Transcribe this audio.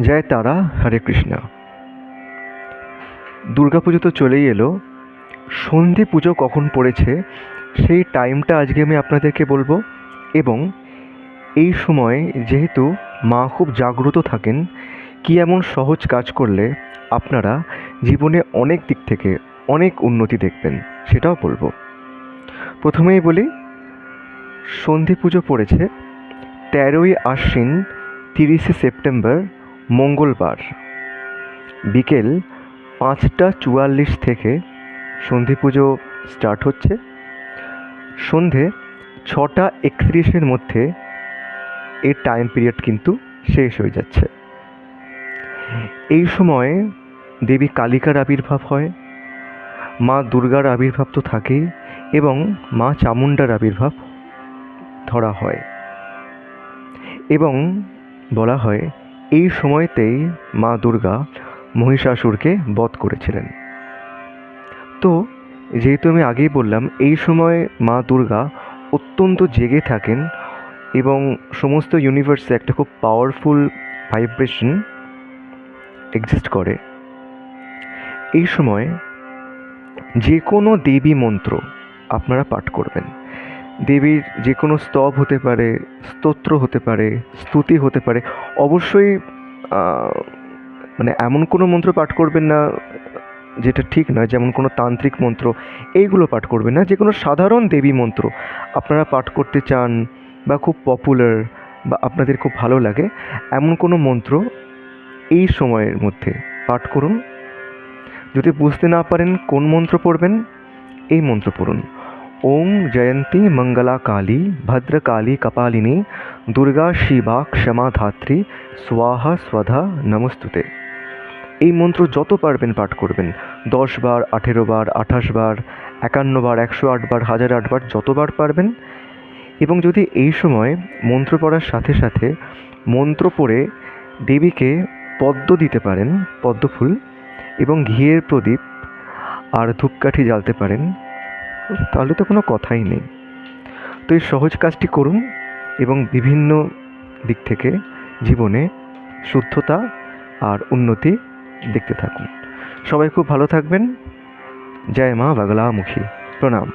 জয় তারা, হরে কৃষ্ণ। দুর্গাপুজো তো চলেই এলো। সন্ধি পুজো কখন পড়েছে সেই টাইমটা আজকে আমি আপনাদেরকে বলবো। এবং এই সময় যেহেতু মা খুব জাগ্রত থাকেন, কি এমন সহজ কাজ করলে আপনারা জীবনে অনেক দিক থেকে অনেক উন্নতি দেখবেন সেটাও বলবো। প্রথমেই বলি, সন্ধি পুজো পড়েছে 13ই আশ্বিন 30শে সেপ্টেম্বর মঙ্গলবার বিকেল 5টা 44 থেকে সন্ধি পুজো স্টার্ট হচ্ছে। সন্ধে 6টা 31-এর মধ্যে এর টাইম পিরিয়ড কিন্তু শেষ হয়ে যাচ্ছে। এই সময়ে দেবী কালিকার আবির্ভাব হয়, মা দুর্গার আবির্ভাব তো থাকেই, এবং মা চামুণ্ডার আবির্ভাব ধরা হয়। এবং বলা হয় এই সময়তেই মা দুর্গা মহিষাসুরকে বধ করেছিলেন। তো যেহেতু আমি আগেই বললাম, এই সময় মা দুর্গা অত্যন্ত জেগে থাকেন এবং সমস্ত ইউনিভার্সে একটা খুব পাওয়ারফুল ভাইব্রেশন এক্সিস্ট করে। এই সময় যে কোনো দেবী মন্ত্র আপনারা পাঠ করবেন। দেবীর যে কোনো স্তব হতে পারে, স্তোত্র হতে পারে, স্তুতি হতে পারে। অবশ্যই মানে এমন কোনো মন্ত্র পাঠ করবেন না যেটা ঠিক নয়, যেমন কোনো তান্ত্রিক মন্ত্র এইগুলো পাঠ করবেন না। যে কোনো সাধারণ দেবী মন্ত্র আপনারা পাঠ করতে চান বা খুব পপুলার বা আপনাদের খুব ভালো লাগে এমন কোনো মন্ত্র এই সময়ের মধ্যে পাঠ করুন। যদি বুঝতে না পারেন কোন মন্ত্র পড়বেন, এই মন্ত্র পড়ুন: ওম জয়ন্তী মঙ্গলা কালী ভদ্রকালী কপালিনী দুর্গা শিবা ক্ষমা ধাত্রী স্বাহা স্বধা নমস্তুতে। এই মন্ত্র যত পারবেন পাঠ করবেন। 10 বার, 18 বার, 28 বার, 51 বার, 108 বার, 1008 বার, যতবার পারবেন। এবং যদি এই সময় মন্ত্র পড়ার সাথে সাথে মন্ত্র পড়ে দেবীকে পদ্ম দিতে পারেন, পদ্ম ফুল, এবং ঘিয়ের প্রদীপ আর ধূপকাঠি জ্বালতে পারেন, তাহলে তো কোনো কথাই নেই। তো এই সহজ কাজটি করুন এবং বিভিন্ন দিক থেকে জীবনে শুদ্ধতা আর উন্নতি দেখতে থাকুন। সবাই খুব ভালো থাকবেন। জয় মা বাগলামুখী। প্রণাম।